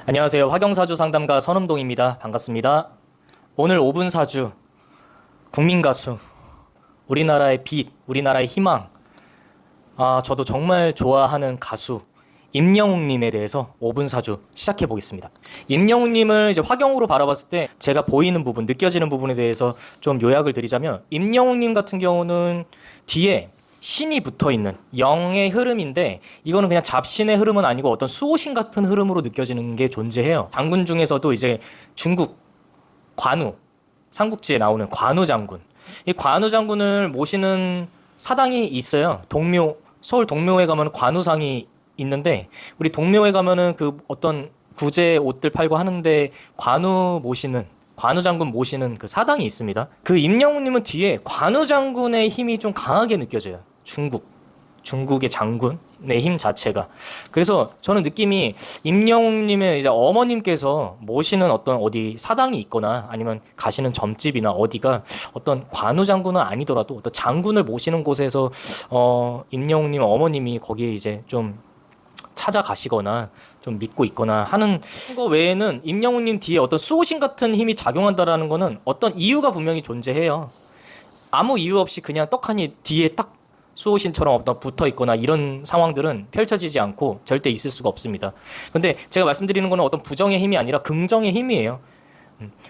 안녕하세요. 화경사주 상담가 선음동입니다. 반갑습니다. 오늘 5분 사주, 국민가수, 우리나라의 빛, 우리나라의 희망, 저도 정말 좋아하는 가수 임영웅님에 대해서 5분 사주 시작해 보겠습니다. 임영웅님을 이제 화경으로 바라봤을 때 제가 보이는 부분, 느껴지는 부분에 대해서 좀 요약을 드리자면, 임영웅님 같은 경우는 뒤에 신이 붙어 있는 영의 흐름인데, 이거는 그냥 잡신의 흐름은 아니고 어떤 수호신 같은 흐름으로 느껴지는 게 존재해요. 장군 중에서도 이제 중국 관우, 삼국지에 나오는 관우 장군, 이 관우 장군을 모시는 사당이 있어요. 동묘, 서울 동묘에 가면 관우상이 있는데, 우리 동묘에 가면은 그 어떤 구제 옷들 팔고 하는데 관우 모시는, 관우 장군 모시는 그 사당이 있습니다. 그 임영웅님은 뒤에 관우 장군의 힘이 좀 강하게 느껴져요. 중국의 장군의 힘 자체가. 그래서 저는 느낌이 임영웅님의 이제 어머님께서 모시는 어떤 어디 사당이 있거나 아니면 가시는 점집이나 어디가 어떤 관우 장군은 아니더라도 어떤 장군을 모시는 곳에서 임영웅님 어머님이 거기에 이제 좀 찾아가시거나 좀 믿고 있거나 하는 거 외에는 임영웅님 뒤에 어떤 수호신 같은 힘이 작용한다라는 거는 어떤 이유가 분명히 존재해요. 아무 이유 없이 그냥 떡하니 뒤에 딱 수호신처럼 어떤 붙어 있거나 이런 상황들은 펼쳐지지 않고 절대 있을 수가 없습니다. 근데 제가 말씀드리는 거는 어떤 부정의 힘이 아니라 긍정의 힘이에요.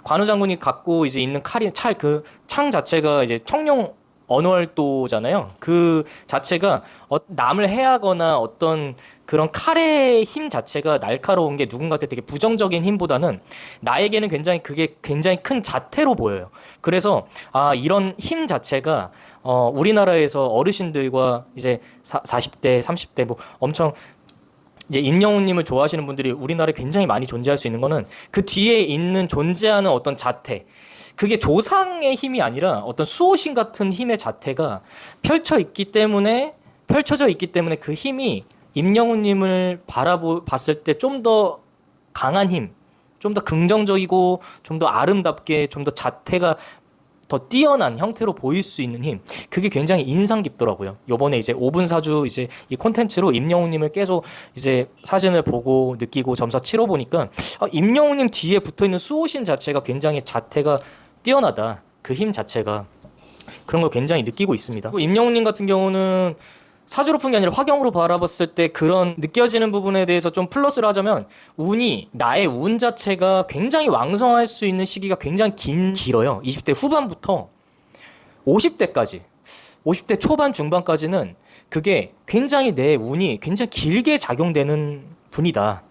관우 장군이 갖고 이제 있는 칼이, 그 창 자체가 이제 청룡 언월도잖아요. 그 자체가 남을 해하거나 어떤 그런 칼의 힘 자체가 날카로운 게 누군가한테 되게 부정적인 힘보다는 나에게는 그게 굉장히 큰 자태로 보여요. 그래서 이런 힘 자체가 우리나라에서 어르신들과 이제 40대, 30대 뭐 엄청 이제 임영웅님을 좋아하시는 분들이 우리나라에 굉장히 많이 존재할 수 있는 거는 그 뒤에 있는 존재하는 어떤 자태, 그게 조상의 힘이 아니라 어떤 수호신 같은 힘의 자태가 펼쳐져 있기 때문에 그 힘이 임영웅님을 봤을 때 좀 더 강한 힘, 좀 더 긍정적이고 좀 더 아름답게, 좀 더 자태가 더 뛰어난 형태로 보일 수 있는 힘, 그게 굉장히 인상 깊더라고요. 요번에 이제 5분 사주 이제 이 콘텐츠로 임영웅님을 계속 이제 사진을 보고 느끼고 점사 치러 보니까 임영웅님 뒤에 붙어 있는 수호신 자체가 굉장히 자태가 뛰어나다. 그 힘 자체가, 그런 걸 굉장히 느끼고 있습니다. 임영웅님 같은 경우는 사주로 푼 게 아니라 화경으로 바라봤을 때 그런 느껴지는 부분에 대해서 좀 플러스를 하자면, 나의 운 자체가 굉장히 왕성할 수 있는 시기가 굉장히 길어요. 20대 후반부터 50대까지, 50대 초반 중반까지는 그게 굉장히 내 운이 굉장히 길게 작용되는 분이다.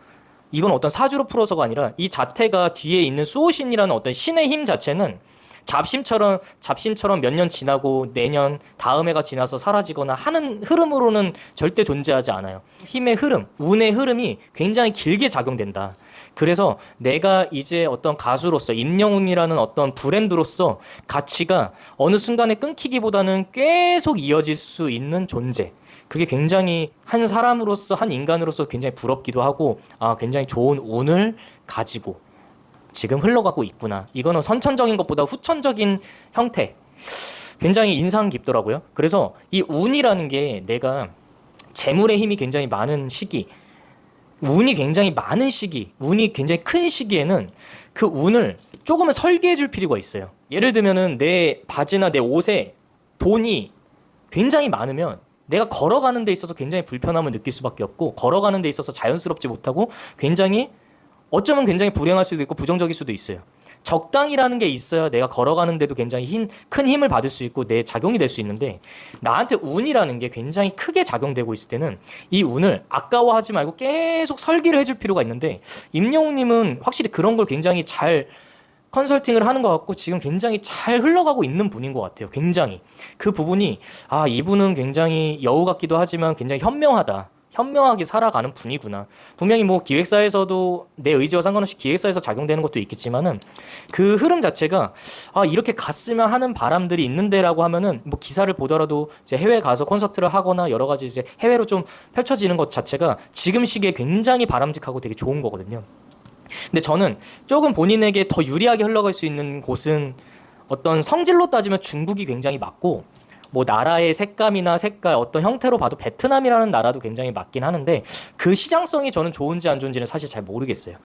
이건 어떤 사주로 풀어서가 아니라 이 자태가 뒤에 있는 수호신이라는 어떤 신의 힘 자체는 잡신처럼 몇 년 지나고 내년 다음 해가 지나서 사라지거나 하는 흐름으로는 절대 존재하지 않아요. 힘의 흐름, 운의 흐름이 굉장히 길게 작용된다. 그래서 내가 이제 어떤 가수로서, 임영웅이라는 어떤 브랜드로서 가치가 어느 순간에 끊기기보다는 계속 이어질 수 있는 존재, 그게 굉장히 한 사람으로서, 한 인간으로서 굉장히 부럽기도 하고, 굉장히 좋은 운을 가지고 지금 흘러가고 있구나. 이거는 선천적인 것보다 후천적인 형태, 굉장히 인상 깊더라고요. 그래서 이 운이라는 게, 내가 재물의 힘이 굉장히 많은 시기, 운이 굉장히 많은 시기, 운이 굉장히 큰 시기에는 그 운을 조금은 설계해 줄 필요가 있어요. 예를 들면은 내 바지나 내 옷에 돈이 굉장히 많으면 내가 걸어가는 데 있어서 굉장히 불편함을 느낄 수밖에 없고, 걸어가는 데 있어서 자연스럽지 못하고 어쩌면 굉장히 불행할 수도 있고 부정적일 수도 있어요. 적당이라는 게 있어야 내가 걸어가는 데도 굉장히 큰 힘을 받을 수 있고 내 작용이 될 수 있는데, 나한테 운이라는 게 굉장히 크게 작용되고 있을 때는 이 운을 아까워하지 말고 계속 설계를 해줄 필요가 있는데, 임영웅님은 확실히 그런 걸 굉장히 잘 컨설팅을 하는 것 같고 지금 굉장히 잘 흘러가고 있는 분인 것 같아요. 굉장히 그 부분이, 이분은 굉장히 여우 같기도 하지만 굉장히 현명하게 살아가는 분이구나. 분명히 뭐 기획사에서도 내 의지와 상관없이 기획사에서 작용되는 것도 있겠지만은, 그 흐름 자체가 이렇게 갔으면 하는 바람들이 있는데라고 하면은, 뭐 기사를 보더라도 이제 해외 가서 콘서트를 하거나 여러 가지 이제 해외로 좀 펼쳐지는 것 자체가 지금 시기에 굉장히 바람직하고 되게 좋은 거거든요. 근데 저는 조금 본인에게 더 유리하게 흘러갈 수 있는 곳은, 어떤 성질로 따지면 중국이 굉장히 맞고, 뭐 나라의 색감이나 색깔, 어떤 형태로 봐도 베트남이라는 나라도 굉장히 맞긴 하는데, 그 시장성이 저는 좋은지 안 좋은지는 사실 잘 모르겠어요.